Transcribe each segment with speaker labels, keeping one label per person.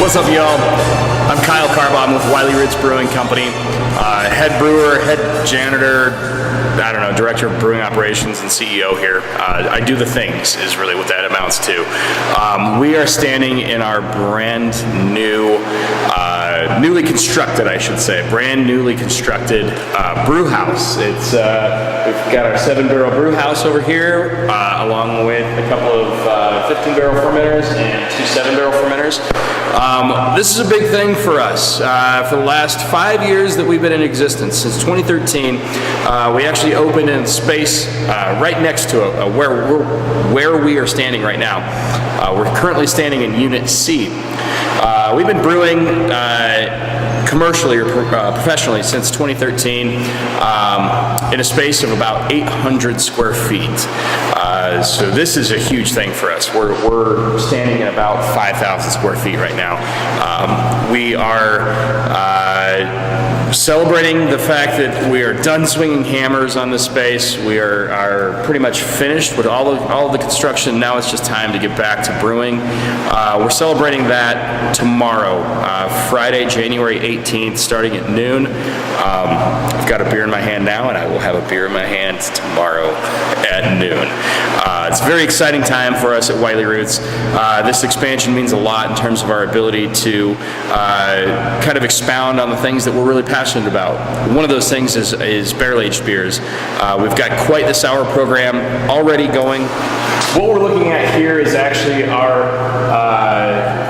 Speaker 1: What's up, y'all? I'm Kyle Carbaugh. I'm with Wiley Roots Brewing Company. Head brewer, head janitor, I don't know, director of brewing operations and CEO here. I do the things is really what that amounts to. We are standing in our brand new, newly constructed, I should say, brand newly constructed Brewhouse. It's we've got our 7-barrel Brewhouse over here, along with a couple of 15-barrel fermenters and 2 7-barrel fermenters. This is a big thing for us. For the last 5 years that we've been in existence, since 2013, we actually opened in space right next to where we are standing right now. We're currently standing in Unit C. We've been brewing commercially or professionally since 2013 in a space of about 800 square feet. So this is a huge thing for us. We're standing at about 5,000 square feet right now. We are celebrating the fact that we are done swinging hammers on this space. We are pretty much finished with all of the construction. Now it's just time to get back to brewing. We're celebrating that tomorrow, Friday, January 18th, starting at noon. I've got a beer in my hand now, and I will have a beer in my hand tomorrow at noon. It's a very exciting time for us at Wiley Roots. This expansion means a lot in terms of our ability to kind of expound on the things that we're really passionate about. One of those things is barrel-aged beers. We've got quite the sour program already going. What we're looking at here is actually our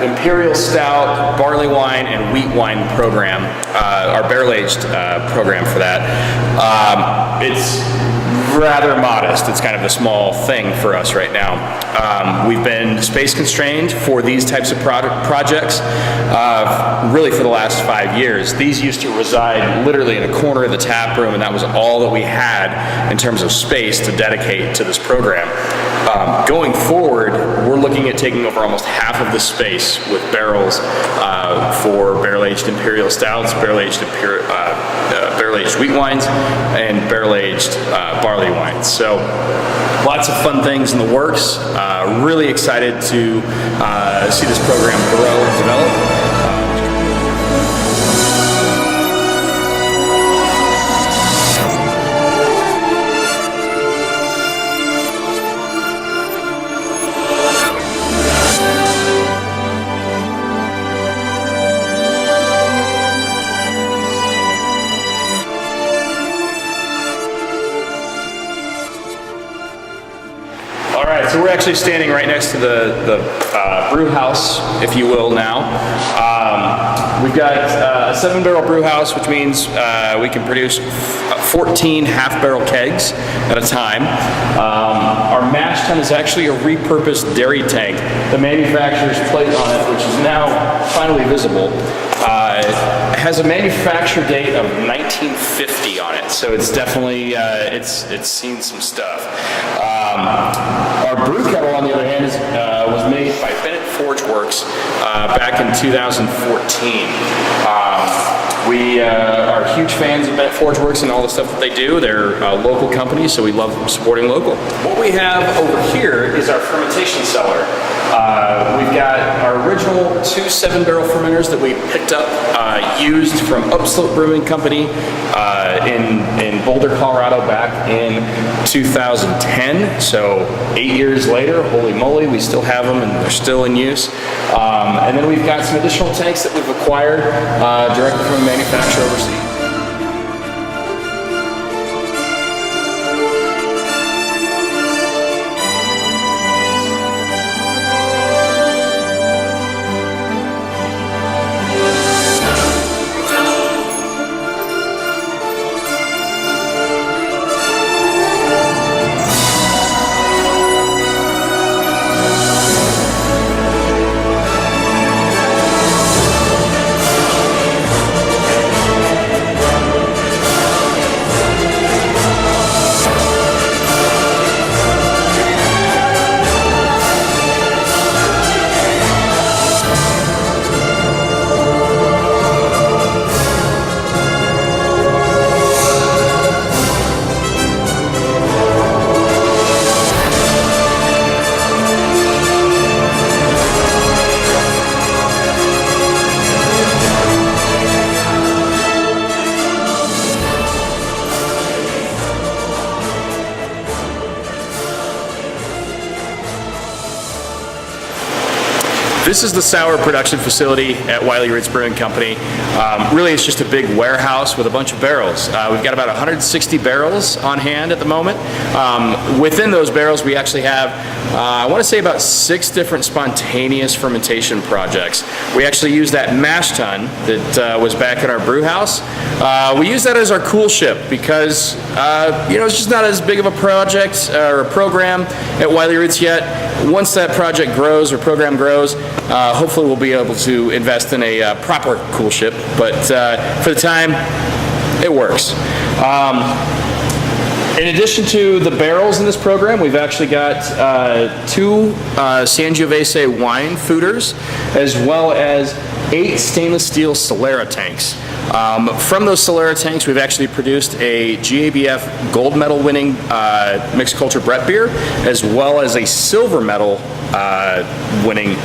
Speaker 1: Imperial Stout, barley wine, and wheat wine program, our barrel-aged program for that. It's rather modest. It's kind of a small thing for us right now. We've been space constrained for these types of projects really for the last 5 years. These used to reside literally in a corner of the tap room, and that was all that we had in terms of space to dedicate to this program. Going forward, we're looking at taking over almost half of the space with barrels for barrel-aged Imperial Stouts, barrel-aged wheat wines, and barrel-aged barley wines. So lots of fun things in the works. Really excited to see this program grow and develop. All right, so we're actually standing right next to the brew house, if you will, now. We've got a 7-barrel brew house, which means we can produce 14 half-barrel kegs at a time. Our mash tun is actually a repurposed dairy tank. The manufacturer's plate on it, which is now finally visible, has a manufacture date of 1950 on it, so it's definitely it's seen some stuff. Our brew kettle, on the other hand, was made by Bennett Forge Works back in 2014. We are huge fans of Bennett Forge Works and all the stuff that they do. They're a local company, so we love supporting local. What we have over here is our fermentation cellar. We've got our original 2 7-barrel fermenters that we picked up, used from Upslope Brewing Company in Boulder, Colorado back in 2010. So 8 years later, holy moly, we still have them and they're still in use. And then we've got some additional tanks that we've acquired directly from a manufacturer overseas. This is the sour production facility at Wiley Roots Brewing Company. Really, it's just a big warehouse with a bunch of barrels. We've got about 160 barrels on hand at the moment. Within those barrels, we actually have, I want to say, about 6 different spontaneous fermentation projects. We actually use that mash tun that was back in our brew house. We use that as our cool ship because it's just not as big of a project or a program at Wiley Roots yet. Once that project grows or program grows, hopefully we'll be able to invest in a proper cool ship, but for the time, it works. In addition to the barrels in this program, we've actually got 2 Sangiovese wine foeders, as well as 8 stainless steel Solera tanks. From those Solera tanks, we've actually produced a GABF gold medal winning mixed culture Brett beer, as well as a silver medal winning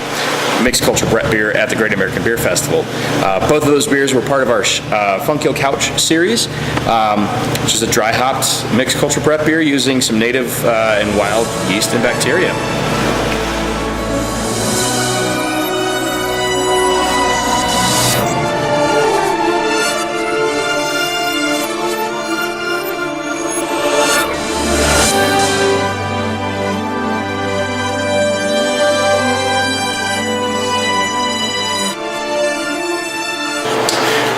Speaker 1: mixed culture Brett beer at the Great American Beer Festival. Both of those beers were part of our Funkil Couch series, which is a dry hopped mixed culture Brett beer using some native and wild yeast and bacteria.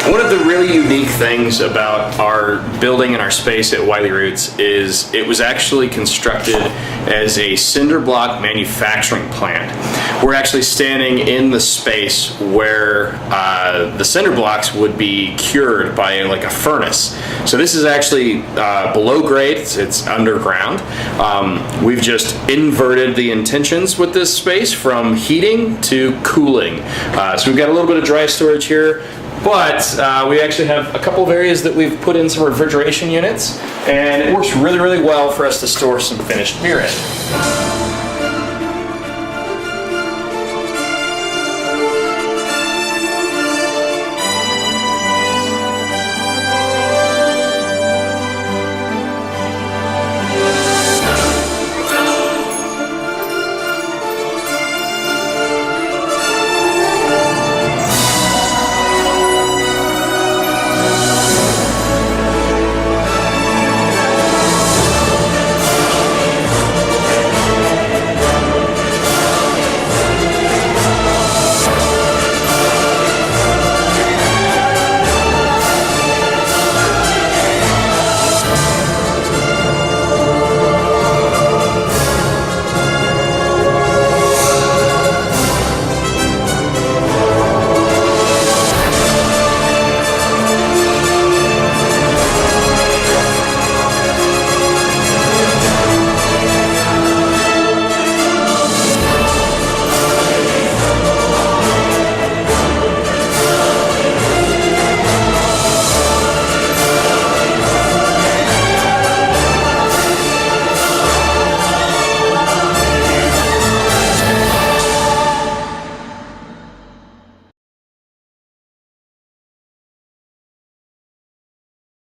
Speaker 1: One of the really unique things about our building and our space at Wiley Roots is it was actually constructed as a cinder block manufacturing plant. We're actually standing in the space where the cinder blocks would be cured by like a furnace. So this is actually below grade, it's underground. We've just inverted the intentions with this space from heating to cooling. So we've got a little bit of dry storage here, but we actually have a couple of areas that we've put in some refrigeration units, and it works really, really well for us to store some finished beer in.